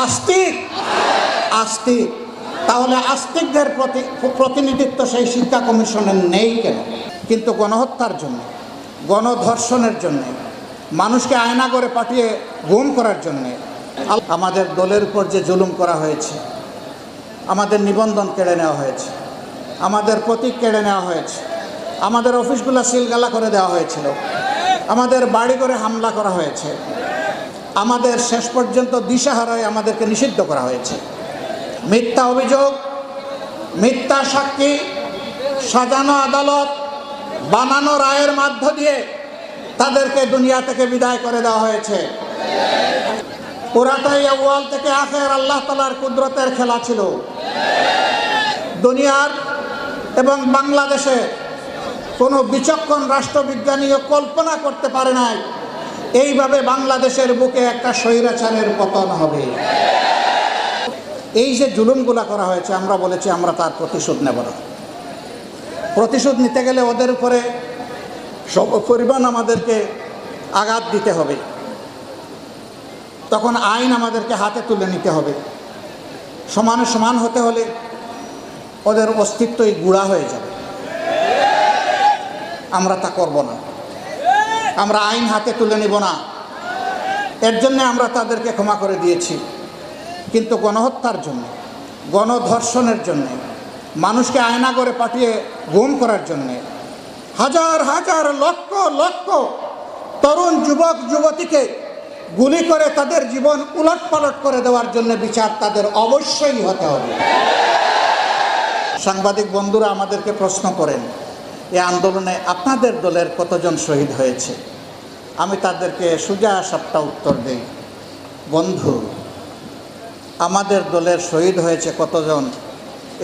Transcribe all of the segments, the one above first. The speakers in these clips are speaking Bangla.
আস্তিক আস্তিক, তাহলে আস্তিকদের প্রতিনিধিত্ব সেই শিক্ষা কমিশনের নেই কেন? কিন্তু গণহত্যার জন্য, গণধর্ষণের জন্যে, মানুষকে আয়না করে পাঠিয়ে গুম করার জন্যে আমাদের দলের উপর যে জুলুম করা হয়েছে, আমাদের নিবন্ধন কেড়ে নেওয়া হয়েছে, আমাদের প্রতীক কেড়ে নেওয়া হয়েছে, আমাদের অফিসগুলো সিলগালা করে দেওয়া হয়েছিল, আমাদের বাড়ি করে হামলা করা হয়েছে, আমাদের শেষ পর্যন্ত দিশাহারায় আমাদেরকে নিষিদ্ধ করা হয়েছে। মিথ্যা অভিযোগ, মিথ্যা সাক্ষী, সাজানো আদালত, বানানো রায়ের মধ্য দিয়ে তাদেরকে দুনিয়া থেকে বিদায় করে দেওয়া হয়েছে। পুরাটাই আউয়াল থেকে আখের আল্লাহ তাআলার কুদরতের খেলা ছিল। দুনিয়ার এবং বাংলাদেশে কোনো বিচক্ষণ রাষ্ট্রবিজ্ঞানীও কল্পনা করতে পারে নাই এইভাবে বাংলাদেশের বুকে একটা স্বৈরাচারের পতন হবে। এই যে জুলুমগুলা করা হয়েছে, আমরা বলেছি আমরা তার প্রতিশোধ নেব না। প্রতিশোধ নিতে গেলে ওদের উপরে পরিমাণ আমাদেরকে আঘাত দিতে হবে, তখন আইন আমাদেরকে হাতে তুলে নিতে হবে। সমানে সমান হতে হলে ওদের অস্তিত্বই গুঁড়া হয়ে যাবে। আমরা তা করব না, আমরা আইন হাতে তুলে নিব না। এর জন্য আমরা তাদেরকে ক্ষমা করে দিয়েছি। কিন্তু গণহত্যার জন্য, গণধর্ষণের জন্য, মানুষকে আয়না করে পাঠিয়ে গুম করার জন্যে, হাজার হাজার লক্ষ লক্ষ তরুণ যুবক যুবতীকে গুলি করে তাদের জীবন উলটপালট করে দেওয়ার জন্য বিচার তাদের অবশ্যই হতে হবে। সাংবাদিক বন্ধুরা আমাদেরকে প্রশ্ন করেন, এই আন্দোলনে আপনাদের দলের কতজন শহীদ হয়েছে? আমি তাদেরকে সোজা সাপটা উত্তর দেই, বন্ধু, আমাদের দলের শহীদ হয়েছে কতজন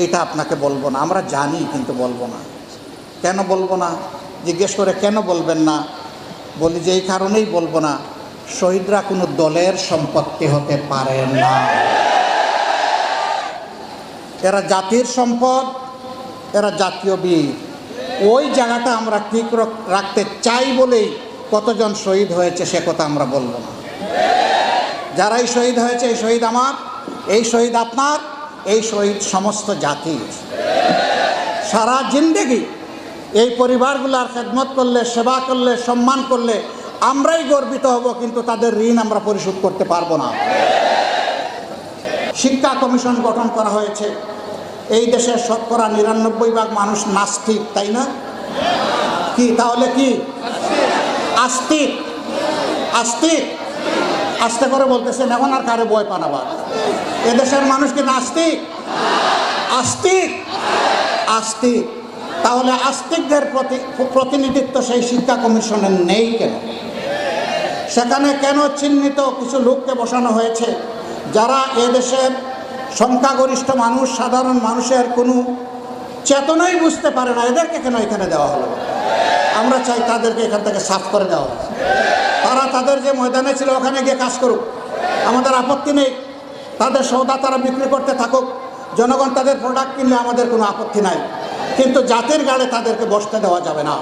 এটা আপনাকে বলবো না। আমরা জানি কিন্তু বলবো না। কেন বলবো না? জিজ্ঞেস করে কেন বলবেন না? বলি যে এই কারণেই বলবো না, শহীদরা কোনো দলের সম্পত্তি হতে পারে না। এরা জাতির সম্পদ, এরা জাতীয় বীর। ওই জায়গাটা আমরা ঠিক রাখতে চাই বলেই কতজন শহীদ হয়েছে সে কথা আমরা বলবো না। যারাই শহীদ হয়েছে, এই শহীদ আমার, এই শহীদ আপনার, এই শহীদ সমস্ত জাতির। সারা জিন্দেগি এই পরিবারগুলোর খেদমত করলে, সেবা করলে, সম্মান করলে আমরাই গর্বিত হব, কিন্তু তাদের ঋণ আমরা পরিশোধ করতে পারবো না। শিক্ষা কমিশন গঠন করা হয়েছে। এই দেশের শতকরা ৯৯% মানুষ নাস্তিক, তাই না? কি তাহলে কি? আস্তিক। আস্তিক আস্তে করে বলতেছেন, এখন আর কারে ভয় পান আবার? এদেশের মানুষ কি নাস্তিক? আস্তিক আস্তিক, তাহলে আস্তিকদের প্রতিনিধিত্ব সেই শিক্ষা কমিশনের নেই কেন? সেখানে কেন চিহ্নিত কিছু লোককে বসানো হয়েছে যারা এদেশের সংখ্যাগরিষ্ঠ মানুষ, সাধারণ মানুষের কোনো চেতনাই বুঝতে পারে না? এদেরকে কেন এখানে দেওয়া হলো? আমরা চাই তাদেরকে এখান থেকে সাফ করে দেওয়া হয়। তারা তাদের যে ময়দানে ছিল ওখানে গিয়ে কাজ করুক, আমাদের আপত্তি নেই। তাদের সওদা তারা বিক্রি করতে থাকুক, জনগণ তাদের প্রোডাক্ট কিনলে আমাদের কোনো আপত্তি নাই। কিন্তু জাতির গাড়ে তাদেরকে বসতে দেওয়া যাবে না।